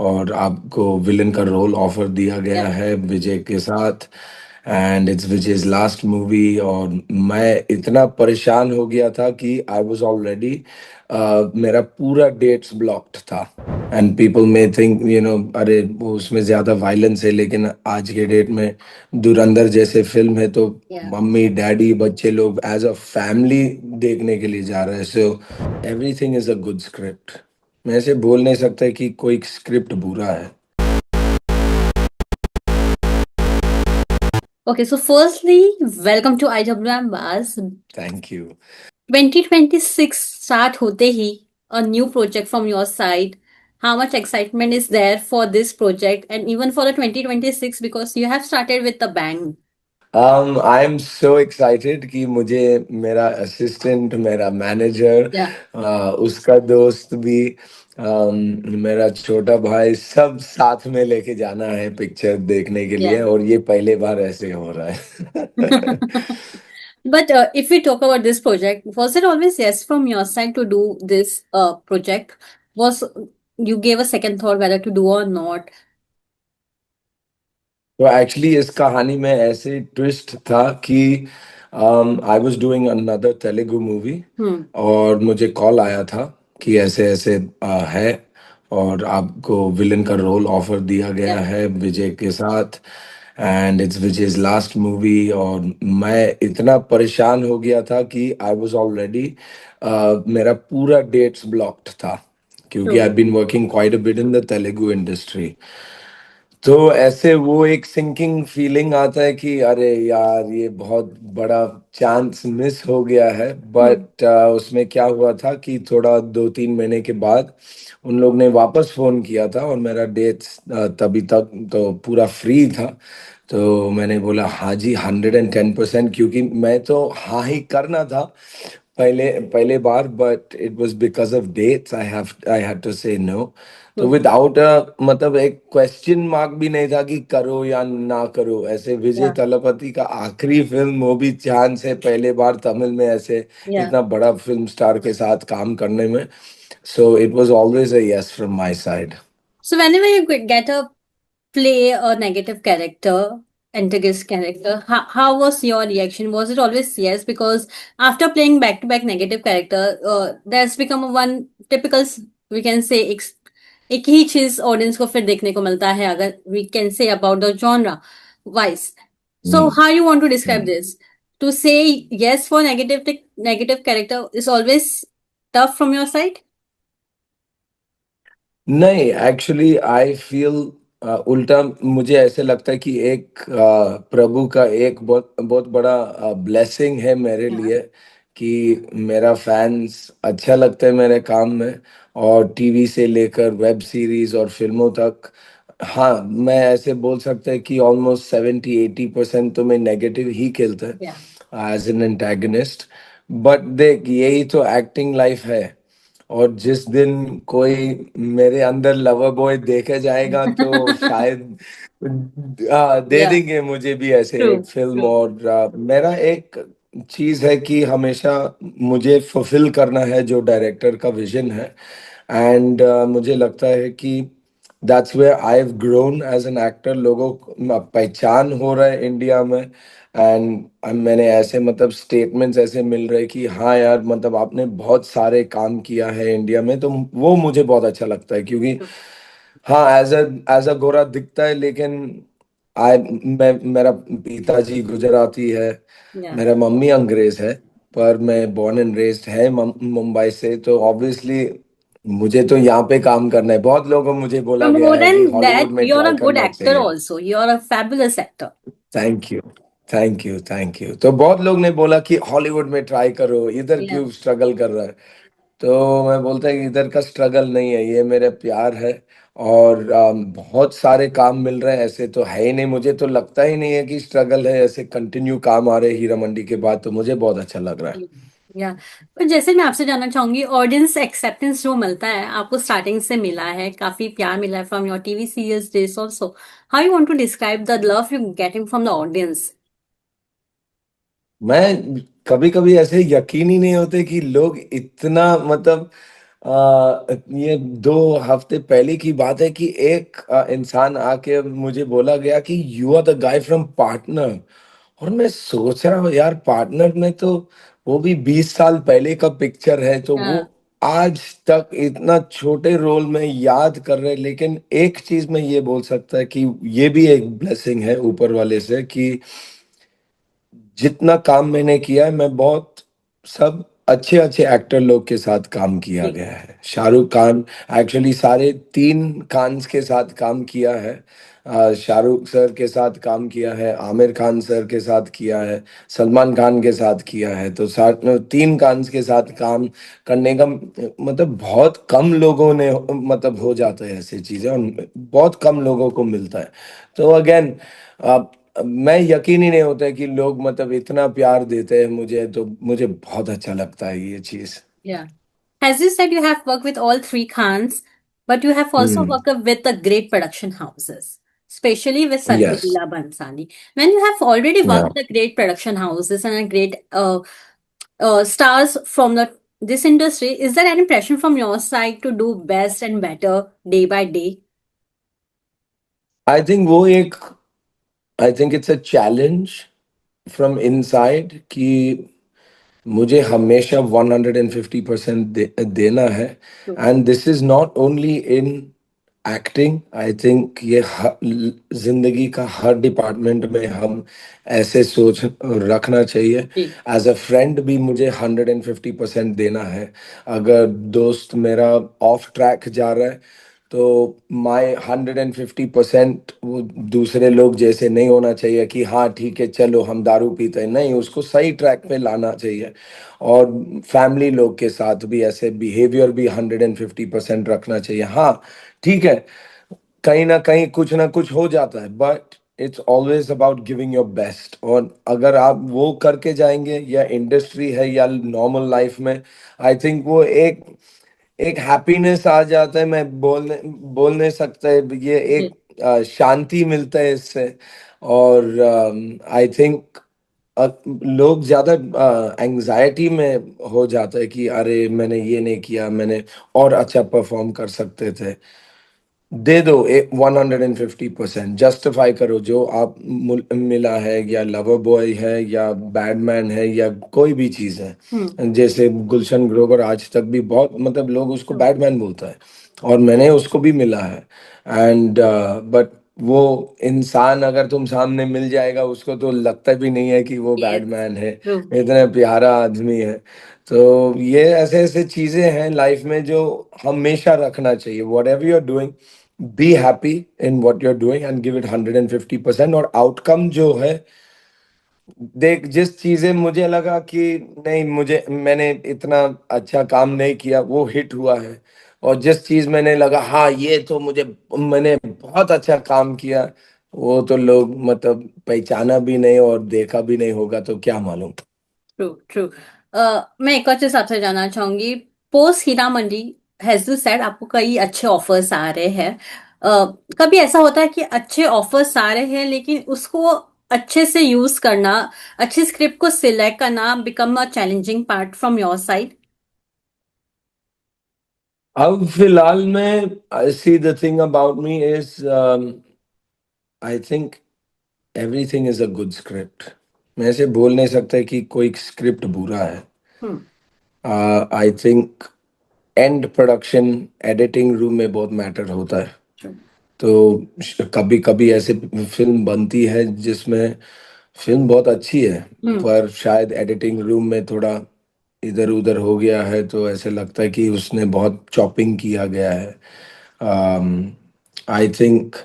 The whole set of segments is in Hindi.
और आपको विलन का रोल ऑफर दिया गया Yeah. है विजय के साथ। And it's Vijay's last movie. और मैं इतना परेशान हो गया था कि आई वाज ऑलरेडी, मेरा पूरा डेट्स ब्लॉक्ड था। एंड पीपल मे थिंक अरे वो उसमें ज्यादा वायलेंस है, लेकिन आज के डेट में धुरंधर जैसे फिल्म है तो Yeah. मम्मी डैडी बच्चे लोग एज अ फैमिली देखने के लिए जा रहे हैं। So everything is a good script. मैं ऐसे बोल नहीं सकता कि कोई स्क्रिप्ट बुरा है। Okay, so firstly, welcome to IWM Buzz. Thank you. 2026 start होते ही a new project from your side. How much excitement is there for this project and even for the 2026 because you have started with a bang. I am so excited कि मुझे मेरा असिस्टेंट, मेरा मैनेजर, Yeah. उसका दोस्त भी, मेरा छोटा भाई, सब साथ में लेके जाना है पिक्चर देखने के लिए, Yeah. और ये पहले बार ऐसे हो रहा है। But if we talk about this project, was it always yes from your side to do this project? Was you gave a second thought whether to do or not? तो एक्चुअली इस कहानी में ऐसे ट्विस्ट था कि I was doing another Telugu movie, Hmm. और मुझे कॉल आया था कि ऐसे ऐसे है, और आपको विलन का रोल ऑफर दिया गया Yeah. है विजय के साथ। And it's Vijay's last movie. और मैं इतना परेशान हो गया था कि आई वाज ऑलरेडी, मेरा पूरा डेट्स ब्लॉक्ड था, क्योंकि I True. Been working quite a bit in the Telugu industry. तो ऐसे वो एक सिंकिंग फीलिंग आता है कि अरे यार ये बहुत बड़ा चांस मिस हो गया है। Hmm. बट उसमें क्या हुआ था कि थोड़ा 2-3 महीने के बाद उन लोग ने वापस फोन किया था, और मेरा डेट तभी तक तो पूरा फ्री था। तो मैंने बोला हाँ जी, 110%, क्योंकि मैं तो हाँ ही करना था पहले पहले बार, but it was because of dates I had to say no. तो True. विदाउट मतलब एक क्वेश्चन मार्क भी नहीं था कि करो या ना करो। ऐसे विजय Yeah. तलपति का आखिरी फिल्म, वो भी चांस है पहले बार तमिल में ऐसे Yeah. इतना बड़ा फिल्म स्टार के साथ काम करने में। So it was always a yes from my side. So whenever you get a play a negative character, antagonist character, how was your reaction? Was it always yes? Because after playing back to back negative character, that's become a one typical we can say एक ही चीज ऑडियंस को फिर देखने को मिलता है अगर we can say about the genre wise. So how you want to describe this? To say yes for negative character is always tough from your side? नहीं, एक्चुअली आई फील उल्टा, मुझे ऐसे लगता है कि एक प्रभु का एक बहुत बहुत बड़ा ब्लेसिंग है मेरे Yeah. लिए, कि मेरा फैंस अच्छा लगता है मेरे काम में। और टीवी से लेकर वेब सीरीज और फिल्मों तक, हाँ मैं ऐसे बोल सकता है कि ऑलमोस्ट 70-80% तो मैं नेगेटिव ही खेलता Yeah. है एज एन एंटागनिस्ट। बट देख, यही तो एक्टिंग लाइफ है। और जिस दिन कोई मेरे अंदर लवर बॉय देखे जाएगा तो शायद दे Yeah. देंगे मुझे भी ऐसे एक True. फिल्म। True. और मेरा एक चीज है कि हमेशा मुझे फुलफिल करना है जो डायरेक्टर का विजन है। एंड मुझे लगता है कि that's where I have grown as an actor. लोगों को पहचान हो रहा है इंडिया में। एंड मैंने ऐसे मतलब स्टेटमेंट्स ऐसे मिल रहे कि हाँ यार, मतलब आपने बहुत सारे काम किया है इंडिया में, तो वो मुझे बहुत अच्छा लगता है। क्योंकि हाँ, एज अ गोरा दिखता है, लेकिन आई मैं मेरा पिताजी गुजराती है, Yeah. मेरा मम्मी अंग्रेज है, पर मैं बॉर्न एंड रेज्ड है मुंबई से। तो ऑब्वियसली मुझे तो यहाँ पे काम करना है। बहुत लोगों को मुझे बोला No गया more है कि than that, हॉलीवुड में you're ट्राई a good करना actor चाहिए। also. You're a fabulous actor. Thank you, thank you, thank you. तो बहुत लोग ने बोला कि हॉलीवुड में ट्राई करो, इधर Yeah. क्यों स्ट्रगल कर रहा है। तो मैं बोलता है कि इधर का स्ट्रगल नहीं है, ये मेरा प्यार है। और बहुत सारे काम मिल रहे हैं, ऐसे तो है ही नहीं। मुझे तो लगता ही नहीं है कि स्ट्रगल है, ऐसे कंटिन्यू काम आ रहे हैं हीरा मंडी के बाद, तो मुझे बहुत अच्छा लग रहा है। या पर जैसे मैं आपसे जानना चाहूंगी ऑडियंस एक्सेप्टेंस जो मिलता है आपको स्टार्टिंग से मिला है काफी प्यार मिला है from your TV serials days also how you want to describe the love you getting from the audience. मैं कभी कभी ऐसे यकीन ही नहीं होते कि लोग इतना मतलब ये 2 हफ्ते पहले की बात है कि एक इंसान आके मुझे बोला गया कि you are the guy from partner. और मैं सोच रहा हूँ यार, पार्टनर में तो वो भी 20 साल पहले का पिक्चर है, तो वो हाँ, आज तक इतना छोटे रोल में याद कर रहे हैं। लेकिन एक चीज मैं ये बोल सकता है कि ये भी एक ब्लेसिंग है ऊपर वाले से कि जितना काम मैंने किया है, मैं बहुत सब अच्छे अच्छे एक्टर लोग के साथ काम किया जी, गया है। शाहरुख खान, एक्चुअली सारे 3 खान्स के साथ काम किया है। शाहरुख सर के साथ काम किया है, आमिर खान सर के साथ किया है, सलमान खान के साथ किया है। तो 3 खान्स के साथ काम करने का मतलब बहुत कम लोगों ने मतलब हो जाता है ऐसी चीजें, और बहुत कम लोगों को मिलता है। तो अगेन, मैं यकीन ही नहीं होता है कि लोग मतलब इतना प्यार देते हैं मुझे, तो मुझे बहुत अच्छा लगता है ये चीज। yeah. As you said, you have worked with all three Khans, but you have also hmm. worked with the great production houses, especially with Sanjay yes. Leela Bhansali. When you have already worked या with the great production houses and a great stars from the this industry, is there any pressure from your side to do best and better day by day? I think वो एक, I think it's a challenge from inside कि मुझे हमेशा 150% देना है। True. And this is not only in acting, I think ये जिंदगी का हर डिपार्टमेंट में हम ऐसे सोच रखना चाहिए। जी, एज अ फ्रेंड भी मुझे 150% देना है। अगर दोस्त मेरा ऑफ ट्रैक जा रहा है, तो माय 150% वो दूसरे लोग जैसे नहीं होना चाहिए कि हाँ ठीक है चलो हम दारू पीते हैं, नहीं, उसको सही ट्रैक पे लाना चाहिए। और फैमिली लोग के साथ भी ऐसे बिहेवियर भी 150% रखना चाहिए। हाँ ठीक है, कहीं ना कुछ हो जाता है, but it's always about giving your best. और अगर आप वो करके जाएंगे, या इंडस्ट्री है या नॉर्मल लाइफ में, आई थिंक वो एक एक हैप्पीनेस आ जाता है। मैं बोल नहीं सकता है, ये एक जी, शांति मिलता है इससे। और आई थिंक लोग ज्यादा एंजाइटी में हो जाता है कि अरे मैंने ये नहीं किया, मैंने और अच्छा परफॉर्म कर सकते थे। दे दो एक 150%, जस्टिफाई करो जो आप मिला है, या लवर बॉय है या बैडमैन है या कोई भी चीज hmm, है। जैसे गुलशन ग्रोवर आज तक भी बहुत मतलब लोग उसको true, बैडमैन बोलता है, और मैंने उसको भी मिला है। एंड बट वो इंसान अगर तुम सामने मिल जाएगा, उसको तो लगता भी नहीं है कि वो yes, बैडमैन है। true, इतना प्यारा आदमी है। तो ये ऐसे ऐसे चीजें हैं लाइफ में जो हमेशा रखना चाहिए। Whatever you are doing, be happy in what you are doing and give it 150%। और आउटकम जो है, देख, जिस चीजें मुझे लगा कि नहीं, मुझे मैंने इतना अच्छा काम नहीं किया, वो हिट हुआ है। और जिस चीज मैंने लगा हाँ ये तो मुझे, मैंने बहुत अच्छा काम किया, वो तो लोग मतलब पहचाना भी नहीं और देखा भी नहीं होगा, तो क्या मालूम। True, true. मैं एक और चीज आपसे जानना चाहूंगी। Post Heera Mandi, as you said आपको कई अच्छे ऑफर्स आ रहे हैं। कभी ऐसा होता है कि अच्छे ऑफर्स आ रहे हैं लेकिन उसको अच्छे से यूज करना, अच्छी स्क्रिप्ट को सिलेक्ट करना become a challenging part from your side? अब फिलहाल में, I see the thing about me is, I think everything is a good script. मैं ऐसे बोल नहीं सकता कि कोई स्क्रिप्ट बुरा है। Hmm, I think and production, editing room में बहुत मैटर होता है। ट्रू, तो कभी कभी ऐसे फिल्म बनती है जिसमें फिल्म बहुत अच्छी है, हम्म, पर शायद एडिटिंग रूम में थोड़ा इधर उधर हो गया है, तो ऐसे लगता है कि उसने बहुत चॉपिंग किया गया है। I think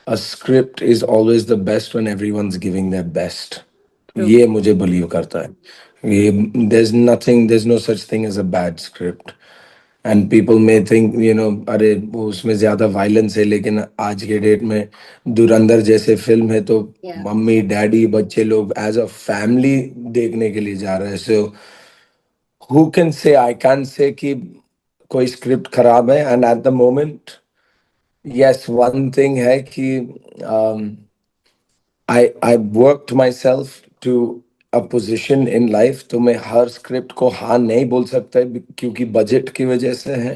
a script is always the best when everyone's giving their best. True, ये मुझे बिलीव करता है। ये there is no such thing as a bad script. And people may think अरे वो उसमें ज्यादा वायलेंस है, लेकिन आज के डेट में धुरंधर जैसे फिल्म है, तो या, मम्मी डैडी बच्चे लोग एज अ फैमिली देखने के लिए जा रहे हैं। So who can say, I can say कि कोई स्क्रिप्ट खराब है। And at the moment, yes, one thing है कि I I worked myself to a position in life, तो मैं हर स्क्रिप्ट को हाँ नहीं बोल सकता क्योंकि बजट की वजह से है।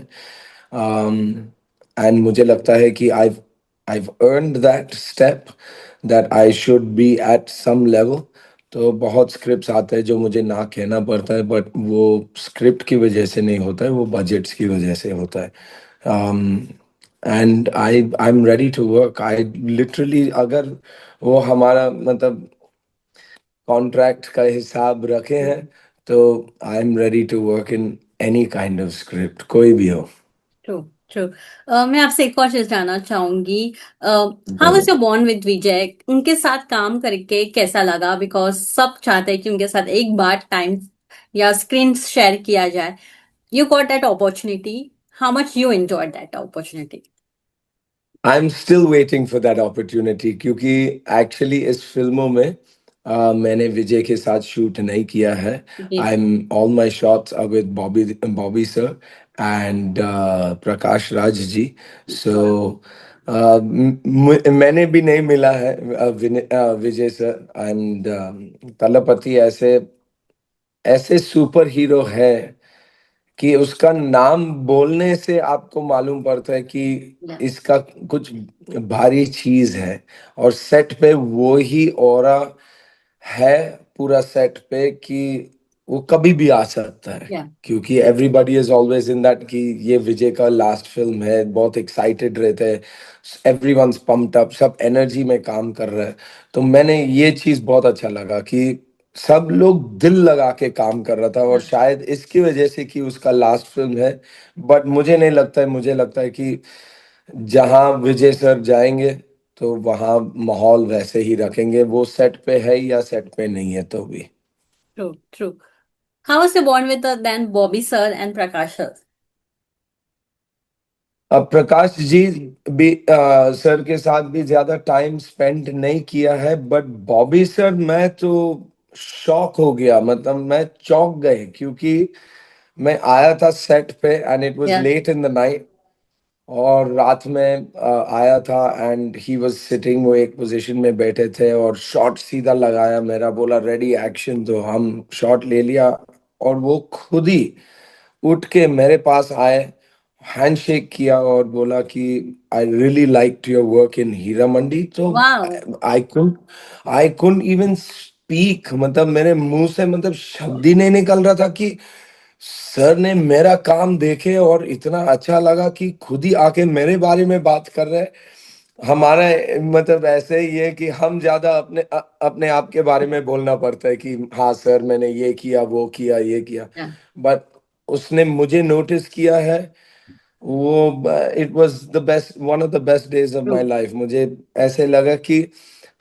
एंड मुझे लगता है कि I've earned that step that I should be at some level। तो बहुत स्क्रिप्ट्स आते हैं जो मुझे ना कहना पड़ता है, बट वो स्क्रिप्ट की वजह से नहीं होता है, वो बजट्स की वजह से होता है। And I am ready to work. I literally, अगर वो हमारा मतलब कॉन्ट्रैक्ट का हिसाब रखे हैं, तो I am ready to work in any kind of script, कोई भी हो। True, true. मैं आपसे एक और चीज जानना चाहूंगी। हाउ वाज बोलो। Your bond with Vijay? उनके साथ काम करके कैसा लगा? बिकॉज सब चाहते हैं कि उनके साथ एक बार टाइम या स्क्रीन शेयर किया जाए। You got that opportunity. How much you enjoyed that opportunity? I am still waiting for that opportunity, क्योंकि एक्चुअली इस फिल्मों में मैंने विजय के साथ शूट नहीं किया है। जी। I am all my shots are with Bobby Bobby sir and Prakash Raj ji. So मैंने भी नहीं मिला है विजय सर एंड तलपति ऐसे ऐसे सुपर हीरो है कि उसका नाम बोलने से आपको मालूम पड़ता है कि या इसका कुछ भारी चीज है। और सेट पे वो ही ऑरा है पूरा सेट पे कि वो कभी भी आ सकता है, या क्योंकि everybody is always in that कि ये विजय का लास्ट फिल्म है, बहुत एक्साइटेड रहते हैं, एवरीवनस पम्प्ड अप, सब एनर्जी में काम कर रहा है। तो मैंने ये चीज बहुत अच्छा लगा कि सब लोग दिल लगा के काम कर रहा था, और शायद इसकी वजह से कि उसका लास्ट फिल्म है। बट मुझे नहीं लगता है, मुझे लगता है कि जहां विजय सर जाएंगे तो वहां माहौल वैसे ही रखेंगे, वो सेट पे है या सेट पे नहीं है तो भी। True, true. How was your bond with then Bobby sir and Prakash sir? अब प्रकाश जी भी सर के साथ भी ज्यादा टाइम स्पेंड नहीं किया है, बट बॉबी सर मैं तो शॉक हो गया, मतलब मैं चौंक गए, क्योंकि मैं आया था सेट पे एंड इट वाज या लेट इन द नाइट, और रात में आया था एंड ही वाज सिटिंग, वो एक पोजीशन में बैठे थे और शॉट सीधा लगाया मेरा, बोला रेडी एक्शन, तो हम शॉट ले लिया। और वो खुद ही उठ के मेरे पास आए, हैंडशेक किया और बोला कि I really like your work in Heera Mandi. तो wow. I could I could even speak, मतलब मेरे मुंह से मतलब शब्द ही नहीं निकल रहा था कि सर ने मेरा काम देखे और इतना अच्छा लगा कि खुद ही आके मेरे बारे में बात कर रहे हैं। हमारा मतलब ऐसे ही है कि हम ज्यादा अपने आप के बारे में बोलना पड़ता है कि हाँ सर मैंने ये किया वो किया ये किया, या बट उसने मुझे नोटिस किया है। वो it was the best, one of the best days of true. My life. मुझे ऐसे लगा कि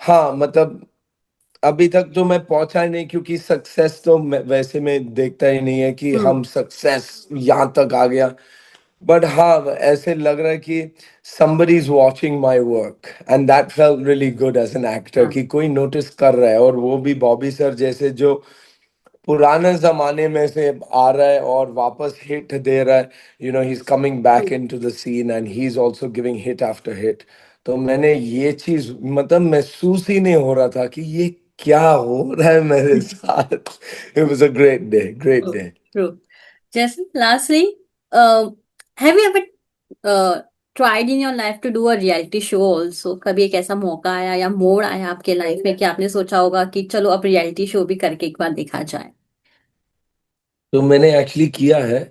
हाँ, मतलब अभी तक तो मैं पहुंचा ही नहीं, क्योंकि सक्सेस तो वैसे में देखता ही नहीं है कि हम्म। हम सक्सेस यहाँ तक आ गया। बट हाँ, ऐसे लग रहा है कि somebody is watching my work and that felt really good as an actor, हाँ। कि कोई नोटिस कर रहा है, और वो भी बॉबी सर जैसे जो पुराने जमाने में से आ रहा है और वापस हिट दे रहा है। He is coming back into the scene and he is also giving hit after hit. तो मैंने ये चीज मतलब महसूस ही नहीं हो रहा था कि ये क्या हो रहा है मेरे साथ। It was a great day, great True, day. true. Jason, lastly, have you ever tried in your life to do a reality show also? कभी एक ऐसा मौका आया या मोड़ आया आपके लाइफ में कि आपने सोचा होगा कि चलो अब रियलिटी शो भी करके एक बार देखा जाए? तो मैंने एक्चुअली किया है।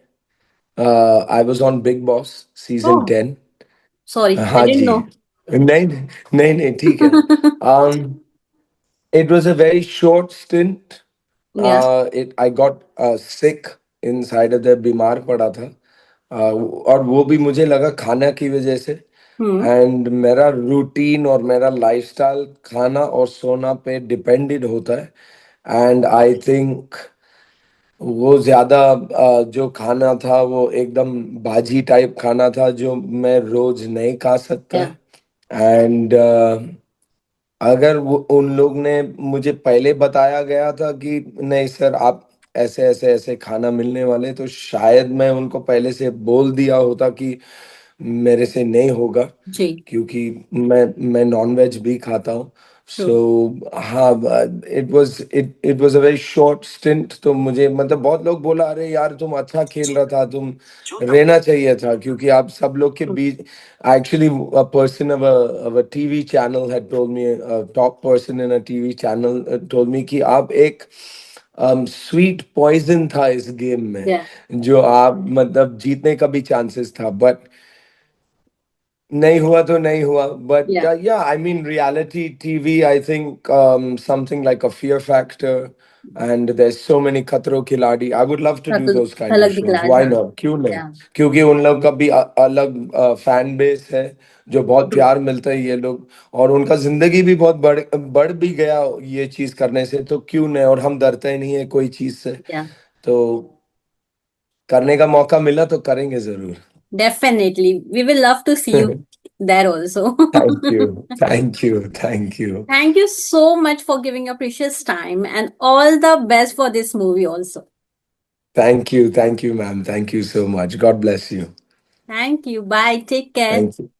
I was on big boss season Oh, 10। sorry, I हाँ didn't जी। know. नहीं नहीं नहीं, ठीक है। It was a very short stint. Yeah. It I got sick inside of there, बीमार पड़ा था। और वो भी मुझे लगा खाना की वजह से। हम्म। एंड मेरा रूटीन और मेरा लाइफस्टाइल खाना और सोना पे डिपेंडेड होता है। एंड आई थिंक वो ज्यादा जो खाना था वो एकदम बाजी टाइप खाना था, जो मैं रोज नहीं खा सकता। Yeah. एंड अगर वो उन लोग ने मुझे पहले बताया गया था कि नहीं सर आप ऐसे ऐसे ऐसे खाना मिलने वाले, तो शायद मैं उनको पहले से बोल दिया होता कि मेरे से नहीं होगा, जी। क्योंकि मैं नॉन वेज भी खाता हूँ। सो True. हाँ, it was a very short stint. तो मुझे मतलब बहुत लोग बोला, अरे यार तुम अच्छा खेल रहा था, तुम रहना चाहिए था, क्योंकि आप सब लोग के True. Beach. Actually a person of a TV channel had told me, a top person in a TV channel told me कि आप एक स्वीट पॉइजन था इस गेम में, Yeah. जो आप मतलब जीतने का भी चांसेस था, बट नहीं हुआ तो नहीं हुआ। But Yeah. Yeah I mean reality TV, I think something like a fear factor, and there so many खतरों खिलाड़ी। I would love to do those kind of Jhalak shows, Dikhhla why हाँ. नॉट, क्यों नहीं? Yeah. क्योंकि उन लोग का भी अलग फैन बेस है, जो बहुत True. प्यार मिलता है ये लोग, और उनका जिंदगी भी बहुत बढ़ भी गया ये चीज करने से, तो क्यों नहीं? और हम डरते ही नहीं है कोई चीज से, Yeah. तो करने का मौका मिला तो करेंगे जरूर। Definitely. We will love to see you there also. Thank you, thank you, thank you. Thank you so much for giving your precious time and all the best for this movie also. Thank you, ma'am. Thank you so much. God bless you. Thank you. Bye. Take care. Thank you.